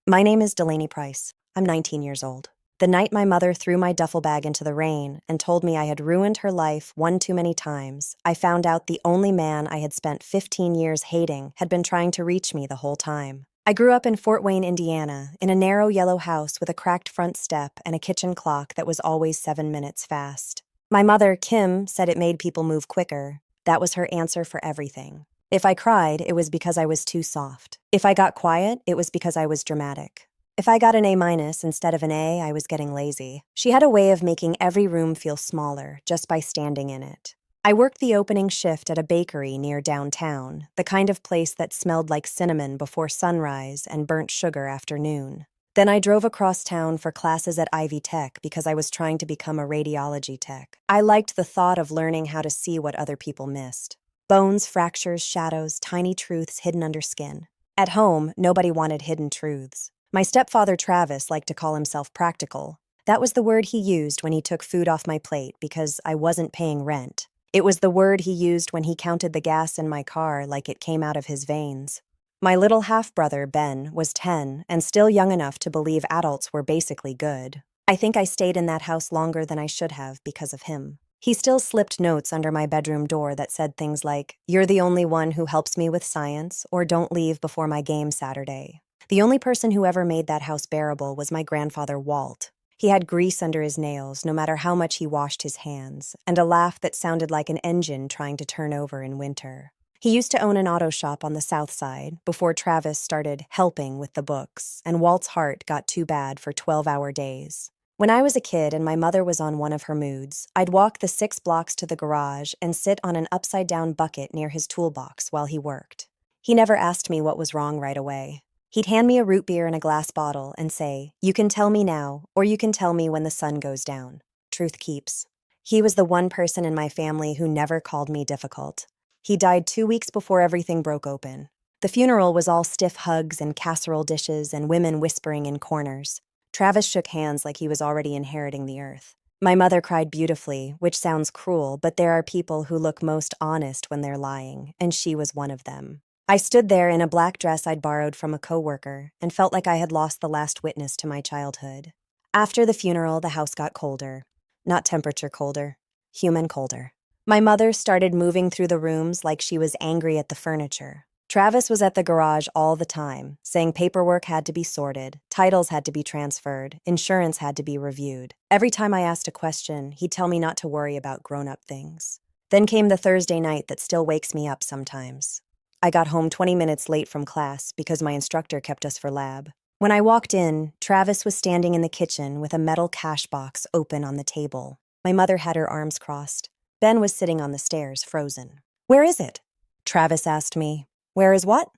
My name is Delaney Price. I'm 19 years old. The night my mother threw my duffel bag into the rain and told me I had ruined her life one too many times, I found out the only man I had spent 15 years hating had been trying to reach me the whole time. I grew up in Fort Wayne, Indiana, in a narrow yellow house with a cracked front step and a kitchen clock that was always 7 minutes fast. My mother, Kim, said it made people move quicker. That was her answer for everything. If I cried, it was because I was too soft. If I got quiet, it was because I was dramatic. If I got an A- instead of an A, I was getting lazy. She had a way of making every room feel smaller just by standing in it. I worked the opening shift at a bakery near downtown, the kind of place that smelled like cinnamon before sunrise and burnt sugar after noon. Then I drove across town for classes at Ivy Tech because I was trying to become a radiology tech. I liked the thought of learning how to see what other people missed. Bones, fractures, shadows, tiny truths hidden under skin. At home, nobody wanted hidden truths. My stepfather Travis liked to call himself practical. That was the word he used when he took food off my plate because I wasn't paying rent. It was the word he used when he counted the gas in my car like it came out of his veins. My little half-brother, Ben, was 10 and still young enough to believe adults were basically good. I think I stayed in that house longer than I should have because of him. He still slipped notes under my bedroom door that said things like, "You're the only one who helps me with science," or "Don't leave before my game Saturday." The only person who ever made that house bearable was my grandfather, Walt. He had grease under his nails, no matter how much he washed his hands, and a laugh that sounded like an engine trying to turn over in winter. He used to own an auto shop on the south side before Travis started helping with the books, and Walt's heart got too bad for 12-hour days. When I was a kid and my mother was on one of her moods, I'd walk the 6 blocks to the garage and sit on an upside-down bucket near his toolbox while he worked. He never asked me what was wrong right away. He'd hand me a root beer in a glass bottle and say, "You can tell me now, or you can tell me when the sun goes down. Truth keeps." He was the one person in my family who never called me difficult. He died 2 weeks before everything broke open. The funeral was all stiff hugs and casserole dishes and women whispering in corners. Travis shook hands like he was already inheriting the earth. My mother cried beautifully, which sounds cruel, but there are people who look most honest when they're lying, and she was one of them. I stood there in a black dress I'd borrowed from a coworker and felt like I had lost the last witness to my childhood. After the funeral, the house got colder. Not temperature colder, human colder. My mother started moving through the rooms like she was angry at the furniture. Travis was at the garage all the time, saying paperwork had to be sorted, titles had to be transferred, insurance had to be reviewed. Every time I asked a question, he'd tell me not to worry about grown-up things. Then came the Thursday night that still wakes me up sometimes. I got home 20 minutes late from class because my instructor kept us for lab. When I walked in, Travis was standing in the kitchen with a metal cash box open on the table. My mother had her arms crossed. Ben was sitting on the stairs, frozen. "Where is it?" Travis asked me. "Where is what?"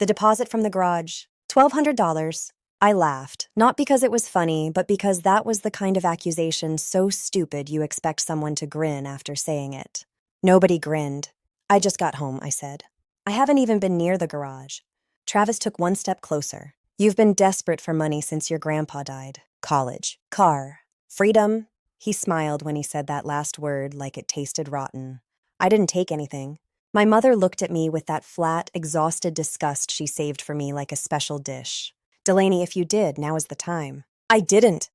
"The deposit from the garage. $1,200. I laughed, not because it was funny, but because that was the kind of accusation so stupid you expect someone to grin after saying it. Nobody grinned. "I just got home," I said. "I haven't even been near the garage." Travis took one step closer. "You've been desperate for money since your grandpa died. College. Car. Freedom." He smiled when he said that last word like it tasted rotten. I didn't take anything. My mother looked at me with that flat, exhausted disgust she saved for me like a special dish. "Delaney, if you did, now is the time." "I didn't."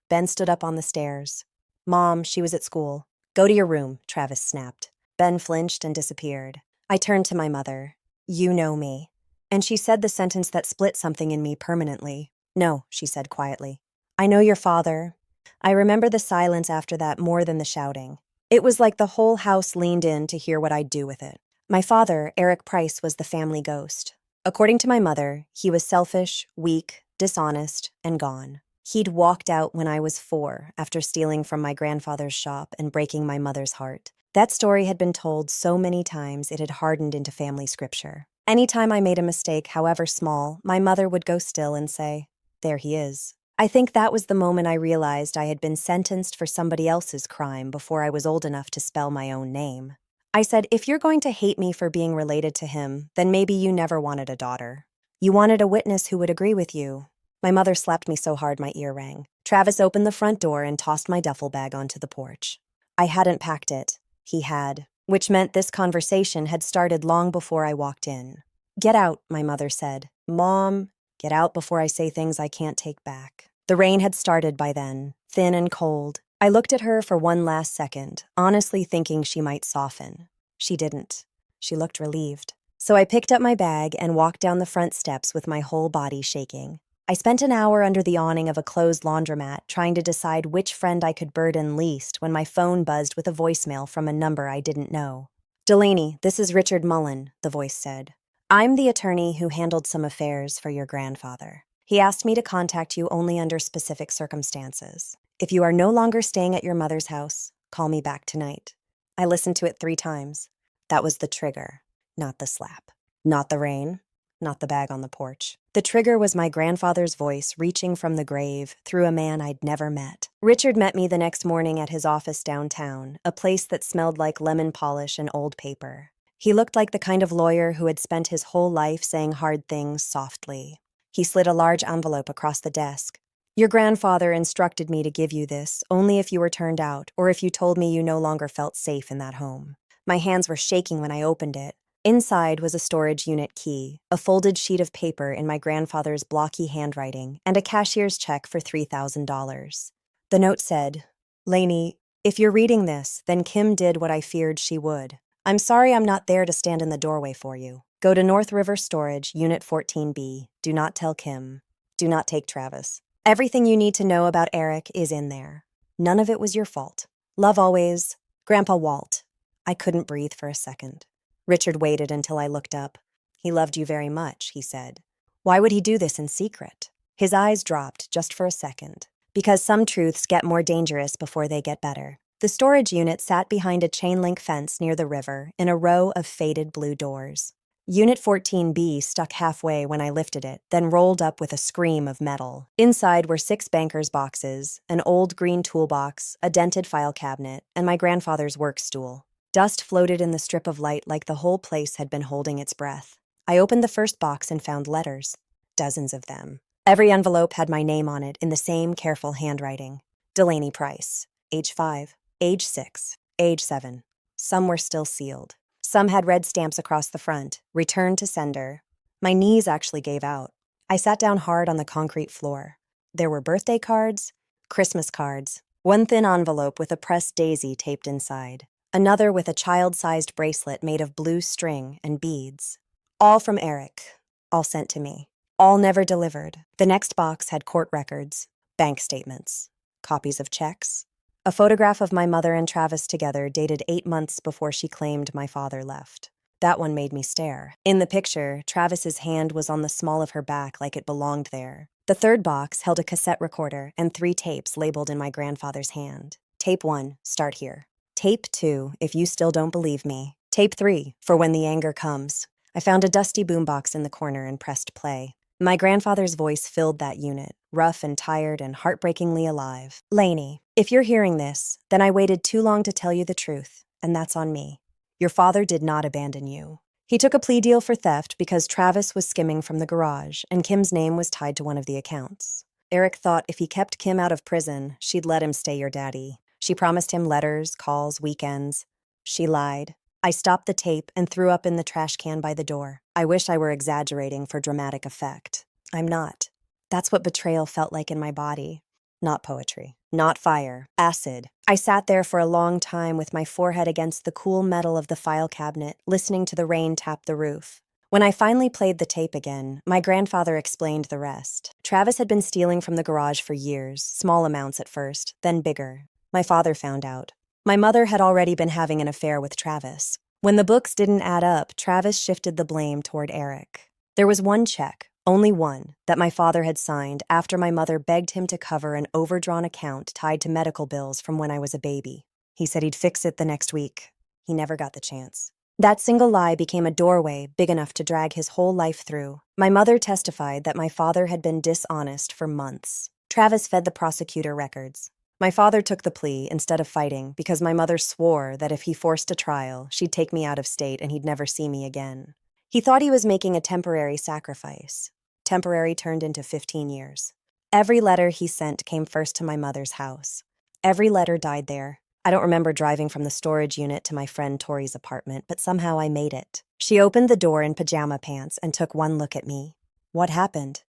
Ben stood up on the stairs. "Mom, she was at school." "Go to your room," Travis snapped. Ben flinched and disappeared. I turned to my mother. "You know me." And she said the sentence that split something in me permanently. "No," she said quietly. "I know your father." I remember the silence after that more than the shouting. It was like the whole house leaned in to hear what I'd do with it. My father, Eric Price, was the family ghost. According to my mother, he was selfish, weak, dishonest, and gone. He'd walked out when I was 4 after stealing from my grandfather's shop and breaking my mother's heart. That story had been told so many times it had hardened into family scripture. Anytime I made a mistake, however small, my mother would go still and say, "There he is." I think that was the moment I realized I had been sentenced for somebody else's crime before I was old enough to spell my own name. I said, "If you're going to hate me for being related to him, then maybe you never wanted a daughter. You wanted a witness who would agree with you." My mother slapped me so hard my ear rang. Travis opened the front door and tossed my duffel bag onto the porch. I hadn't packed it. He had, which meant this conversation had started long before I walked in. "Get out," my mother said. "Mom, Get out before I say things I can't take back. The rain had started by then, thin and cold. I looked at her for one last second, honestly thinking she might soften. She didn't. She looked relieved. So I picked up my bag and walked down the front steps with my whole body shaking. I spent an hour under the awning of a closed laundromat trying to decide which friend I could burden least when my phone buzzed with a voicemail from a number I didn't know. "Delaney, this is Richard Mullen," the voice said. "I'm the attorney who handled some affairs for your grandfather. He asked me to contact you only under specific circumstances. If you are no longer staying at your mother's house, call me back tonight." I listened to it 3 times. That was the trigger, not the slap. Not the rain, not the bag on the porch. The trigger was my grandfather's voice reaching from the grave through a man I'd never met. Richard met me the next morning at his office downtown, a place that smelled like lemon polish and old paper. He looked like the kind of lawyer who had spent his whole life saying hard things softly. He slid a large envelope across the desk. "Your grandfather instructed me to give you this only if you were turned out or if you told me you no longer felt safe in that home." My hands were shaking when I opened it. Inside was a storage unit key, a folded sheet of paper in my grandfather's blocky handwriting, and a cashier's check for $3,000. The note said, "Lainey, if you're reading this, then Kim did what I feared she would. I'm sorry I'm not there to stand in the doorway for you. Go to North River Storage, Unit 14B. Do not tell Kim. Do not take Travis. Everything you need to know about Eric is in there. None of it was your fault. Love always, Grandpa Walt." I couldn't breathe for a second. Richard waited until I looked up. "He loved you very much," he said. "Why would he do this in secret?" His eyes dropped just for a second. "Because some truths get more dangerous before they get better." The storage unit sat behind a chain-link fence near the river in a row of faded blue doors. Unit 14B stuck halfway when I lifted it, then rolled up with a scream of metal. Inside were 6 banker's boxes, an old green toolbox, a dented file cabinet, and my grandfather's work stool. Dust floated in the strip of light like the whole place had been holding its breath. I opened the first box and found letters. Dozens of them. Every envelope had my name on it in the same careful handwriting. Delaney Price. Age 5. Age 6. Age 7. Some were still sealed. Some had red stamps across the front. Return to sender. My knees actually gave out. I sat down hard on the concrete floor. There were birthday cards, Christmas cards, one thin envelope with a pressed daisy taped inside, another with a child-sized bracelet made of blue string and beads. All from Eric. All sent to me. All never delivered. The next box had court records, bank statements, copies of checks, a photograph of my mother and Travis together dated 8 months before she claimed my father left. That one made me stare. In the picture, Travis's hand was on the small of her back like it belonged there. The third box held a cassette recorder and 3 tapes labeled in my grandfather's hand. Tape 1, start here. Tape 2, if you still don't believe me. Tape 3, for when the anger comes. I found a dusty boombox in the corner and pressed play. My grandfather's voice filled that unit, rough and tired and heartbreakingly alive. "Lainey, if you're hearing this, then I waited too long to tell you the truth, and that's on me. Your father did not abandon you. He took a plea deal for theft because Travis was skimming from the garage, and Kim's name was tied to one of the accounts. Eric thought if he kept Kim out of prison, she'd let him stay your daddy. She promised him letters, calls, weekends. She lied. I stopped the tape and threw up in the trash can by the door. I wish I were exaggerating for dramatic effect. I'm not. That's what betrayal felt like in my body. Not poetry. Not fire. Acid. I sat there for a long time with my forehead against the cool metal of the file cabinet, listening to the rain tap the roof. When I finally played the tape again, my grandfather explained the rest. Travis had been stealing from the garage for years, small amounts at first, then bigger. My father found out. My mother had already been having an affair with Travis. When the books didn't add up, Travis shifted the blame toward Eric. There was one check, only one, that my father had signed after my mother begged him to cover an overdrawn account tied to medical bills from when I was a baby. He said he'd fix it the next week. He never got the chance. That single lie became a doorway big enough to drag his whole life through. My mother testified that my father had been dishonest for months. Travis fed the prosecutor records. My father took the plea instead of fighting because my mother swore that if he forced a trial, she'd take me out of state and he'd never see me again. He thought he was making a temporary sacrifice. Temporary turned into 15 years. Every letter he sent came first to my mother's house. Every letter died there. I don't remember driving from the storage unit to my friend Tori's apartment, but somehow I made it. She opened the door in pajama pants and took one look at me. "What happened?"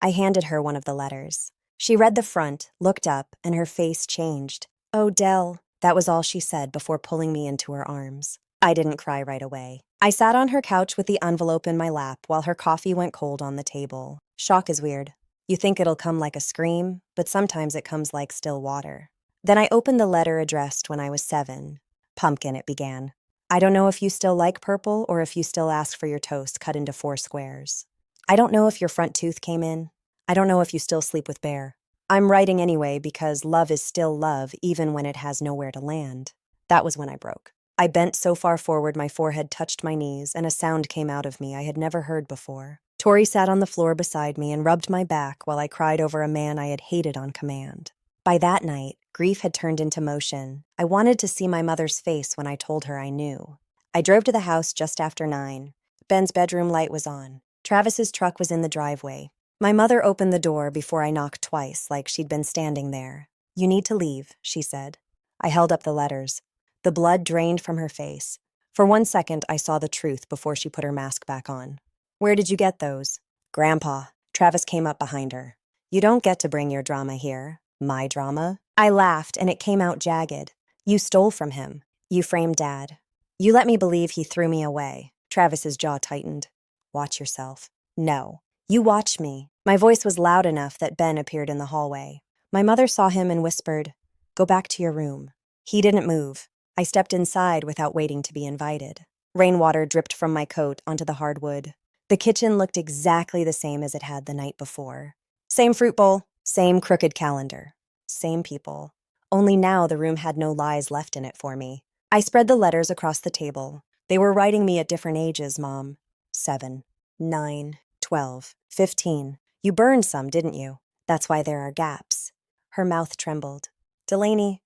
I handed her one of the letters. She read the front, looked up, and her face changed. "Oh, Dell." That was all she said before pulling me into her arms. I didn't cry right away. I sat on her couch with the envelope in my lap while her coffee went cold on the table. Shock is weird. You think it'll come like a scream, but sometimes it comes like still water. Then I opened the letter addressed when I was 7. Pumpkin, it began. I don't know if you still like purple or if you still ask for your toast cut into 4 squares. I don't know if your front tooth came in. I don't know if you still sleep with Bear. I'm writing anyway because love is still love even when it has nowhere to land. That was when I broke. I bent so far forward my forehead touched my knees and a sound came out of me I had never heard before. Tori sat on the floor beside me and rubbed my back while I cried over a man I had hated on command. By that night, grief had turned into motion. I wanted to see my mother's face when I told her I knew. I drove to the house just after 9. Ben's bedroom light was on. Travis's truck was in the driveway. My mother opened the door before I knocked twice, like she'd been standing there. "You need to leave," she said. I held up the letters. The blood drained from her face. For 1 second, I saw the truth before she put her mask back on. "Where did you get those?" "Grandpa." Travis came up behind her. "You don't get to bring your drama here." "My drama?" I laughed, and it came out jagged. "You stole from him. You framed Dad. You let me believe he threw me away." Travis's jaw tightened. "Watch yourself." "No. You watch me." My voice was loud enough that Ben appeared in the hallway. My mother saw him and whispered, "Go back to your room." He didn't move. I stepped inside without waiting to be invited. Rainwater dripped from my coat onto the hardwood. The kitchen looked exactly the same as it had the night before. Same fruit bowl, same crooked calendar, same people. Only now the room had no lies left in it for me. I spread the letters across the table. They were writing me at different ages, Mom. 7, 9, 12, 15. You burned some, didn't you? That's why there are gaps. Her mouth trembled. "Delaney,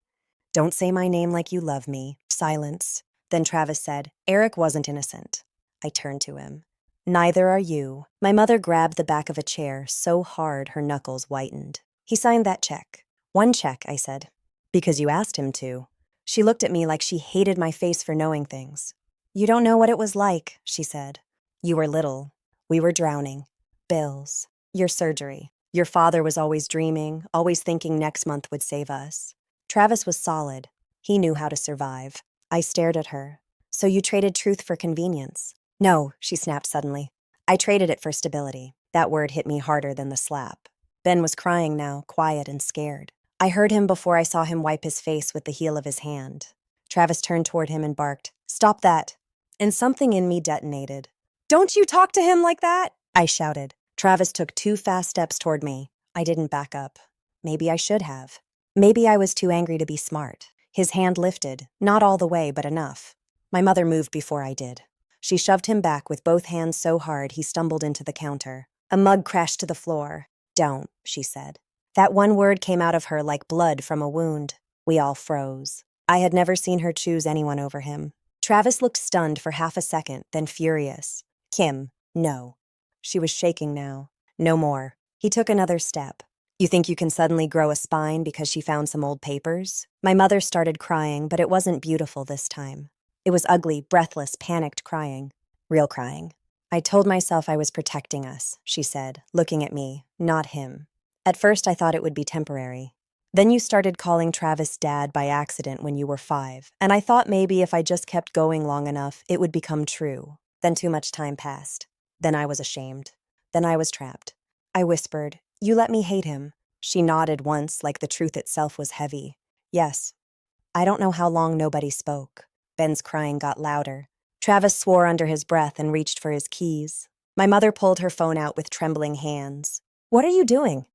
don't say my name like you love me." Silence. Then Travis said, "Eric wasn't innocent." I turned to him. "Neither are you." My mother grabbed the back of a chair so hard her knuckles whitened. "He signed that check." "One check," I said. "Because you asked him to." She looked at me like she hated my face for knowing things. "You don't know what it was like," she said. "You were little. We were drowning. Bills. Your surgery. Your father was always dreaming, always thinking next month would save us." Travis was solid. He knew how to survive. I stared at her. "So you traded truth for convenience?" "No," she snapped suddenly. "I traded it for stability." That word hit me harder than the slap. Ben was crying now, quiet and scared. I heard him before I saw him wipe his face with the heel of his hand. Travis turned toward him and barked, "Stop that." And something in me detonated. "Don't you talk to him like that!" I shouted. Travis took 2 fast steps toward me. I didn't back up. Maybe I should have. Maybe I was too angry to be smart. His hand lifted, not all the way, but enough. My mother moved before I did. She shoved him back with both hands so hard he stumbled into the counter. A mug crashed to the floor. "Don't," she said. That one word came out of her like blood from a wound. We all froze. I had never seen her choose anyone over him. Travis looked stunned for half a second, then furious. "Kim, no." She was shaking now. "No more." He took another step. "You think you can suddenly grow a spine because she found some old papers?" My mother started crying, but it wasn't beautiful this time. It was ugly, breathless, panicked crying. Real crying. "I told myself I was protecting us," she said, looking at me, not him. "At first I thought it would be temporary. Then you started calling Travis Dad by accident when you were 5, and I thought maybe if I just kept going long enough, it would become true. Then too much time passed. Then I was ashamed. Then I was trapped." I whispered, "You let me hate him." She nodded once, like the truth itself was heavy. "Yes." I don't know how long nobody spoke. Ben's crying got louder. Travis swore under his breath and reached for his keys. My mother pulled her phone out with trembling hands. "What are you doing?"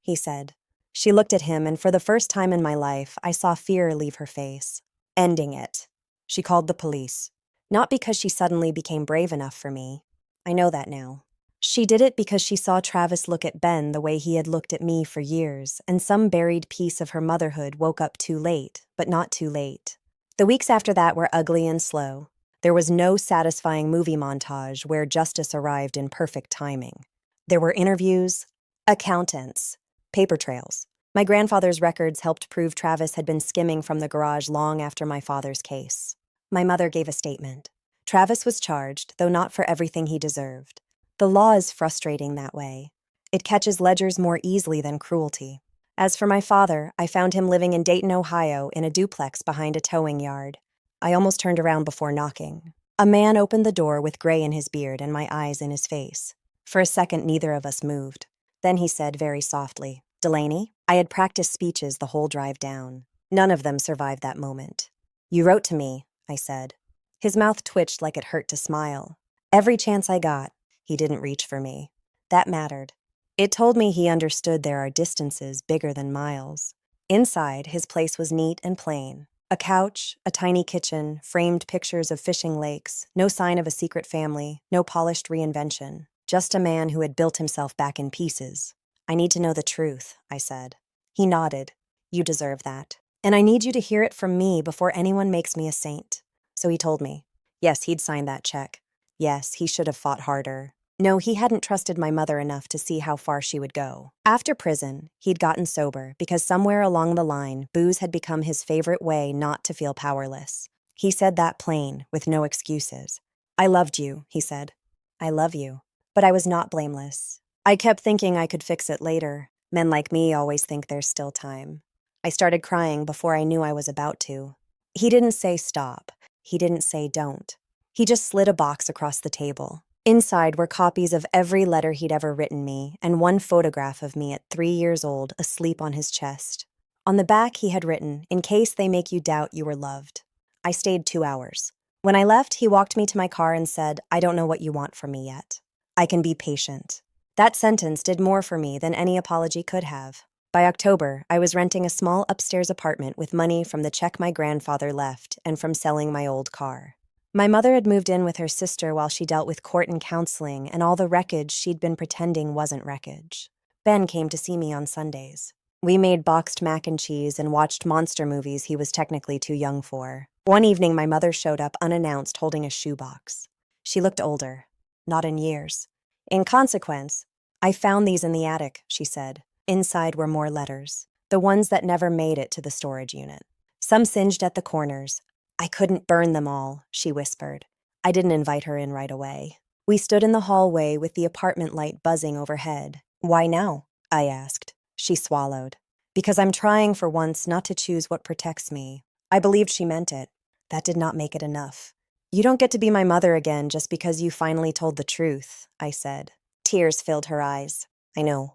he said. She looked at him, and for the first time in my life, I saw fear leave her face. "Ending it." She called the police. Not because she suddenly became brave enough for me. I know that now. She did it because she saw Travis look at Ben the way he had looked at me for years, and some buried piece of her motherhood woke up too late, but not too late. The weeks after that were ugly and slow. There was no satisfying movie montage where justice arrived in perfect timing. There were interviews, accountants, paper trails. My grandfather's records helped prove Travis had been skimming from the garage long after my father's case. My mother gave a statement. Travis was charged, though not for everything he deserved. The law is frustrating that way. It catches ledgers more easily than cruelty. As for my father, I found him living in Dayton, Ohio, in a duplex behind a towing yard. I almost turned around before knocking. A man opened the door with gray in his beard and my eyes in his face. For a second, neither of us moved. Then he said very softly, "Delaney?" I had practiced speeches the whole drive down. None of them survived that moment. "You wrote to me," I said. His mouth twitched like it hurt to smile. Every chance I got, he didn't reach for me. That mattered. It told me he understood there are distances bigger than miles. Inside, his place was neat and plain. A couch, a tiny kitchen, framed pictures of fishing lakes, no sign of a secret family, no polished reinvention. Just a man who had built himself back in pieces. "I need to know the truth," I said. He nodded. "You deserve that. And I need you to hear it from me before anyone makes me a saint." So he told me. Yes, he'd signed that check. Yes, he should have fought harder. No, he hadn't trusted my mother enough to see how far she would go. After prison, he'd gotten sober because somewhere along the line, booze had become his favorite way not to feel powerless. He said that plain, with no excuses. "I loved you," he said. "I love you." But I was not blameless. I kept thinking I could fix it later. Men like me always think there's still time. I started crying before I knew I was about to. He didn't say stop. He didn't say don't. He just slid a box across the table. Inside were copies of every letter he'd ever written me and one photograph of me at 3 years old, asleep on his chest. On the back he had written, "In case they make you doubt you were loved." I stayed 2 hours. When I left, he walked me to my car and said, "I don't know what you want from me yet. I can be patient." That sentence did more for me than any apology could have. By October, I was renting a small upstairs apartment with money from the check my grandfather left and from selling my old car. My mother had moved in with her sister while she dealt with court and counseling, and all the wreckage she'd been pretending wasn't wreckage. Ben came to see me on Sundays. We made boxed mac and cheese and watched monster movies he was technically too young for. One evening, my mother showed up unannounced holding a shoebox. She looked older. Not in years. In consequence, "I found these in the attic," she said. Inside were more letters, the ones that never made it to the storage unit. Some singed at the corners. "I couldn't burn them all," she whispered. I didn't invite her in right away. We stood in the hallway with the apartment light buzzing overhead. "Why now?" I asked. She swallowed. "Because I'm trying for once not to choose what protects me." I believed she meant it. That did not make it enough. "You don't get to be my mother again just because you finally told the truth," I said. Tears filled her eyes. "I know."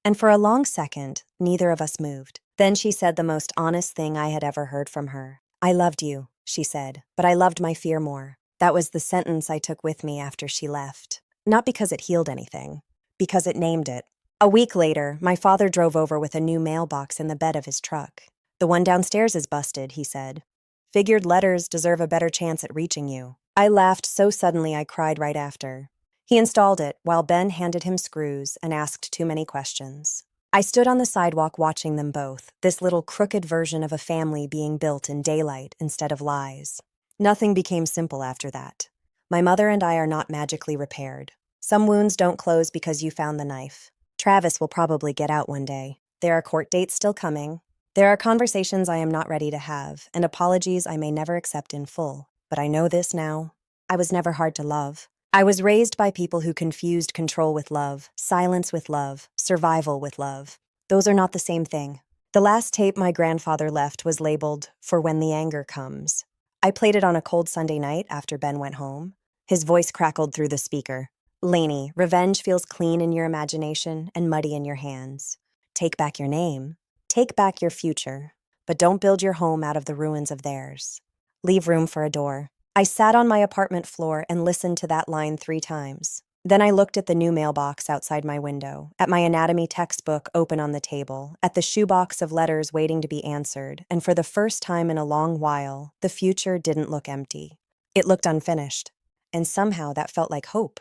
And for a long second, neither of us moved. Then she said the most honest thing I had ever heard from her. "I loved you," she said, "but I loved my fear more." That was the sentence I took with me after she left. Not because it healed anything, because it named it. A week later, my father drove over with a new mailbox in the bed of his truck. "The one downstairs is busted," he said. "Figured letters deserve a better chance at reaching you." I laughed so suddenly I cried right after. He installed it while Ben handed him screws and asked too many questions. I stood on the sidewalk watching them both, this little crooked version of a family being built in daylight instead of lies. Nothing became simple after that. My mother and I are not magically repaired. Some wounds don't close because you found the knife. Travis will probably get out one day. There are court dates still coming. There are conversations I am not ready to have, and apologies I may never accept in full. But I know this now. I was never hard to love. I was raised by people who confused control with love, silence with love, survival with love. Those are not the same thing. The last tape my grandfather left was labeled, "For When the Anger Comes." I played it on a cold Sunday night after Ben went home. His voice crackled through the speaker. "Lainey, revenge feels clean in your imagination and muddy in your hands. Take back your name. Take back your future. But don't build your home out of the ruins of theirs. Leave room for a door." I sat on my apartment floor and listened to that line 3 times. Then I looked at the new mailbox outside my window, at my anatomy textbook open on the table, at the shoebox of letters waiting to be answered, and for the first time in a long while, the future didn't look empty. It looked unfinished, and somehow that felt like hope.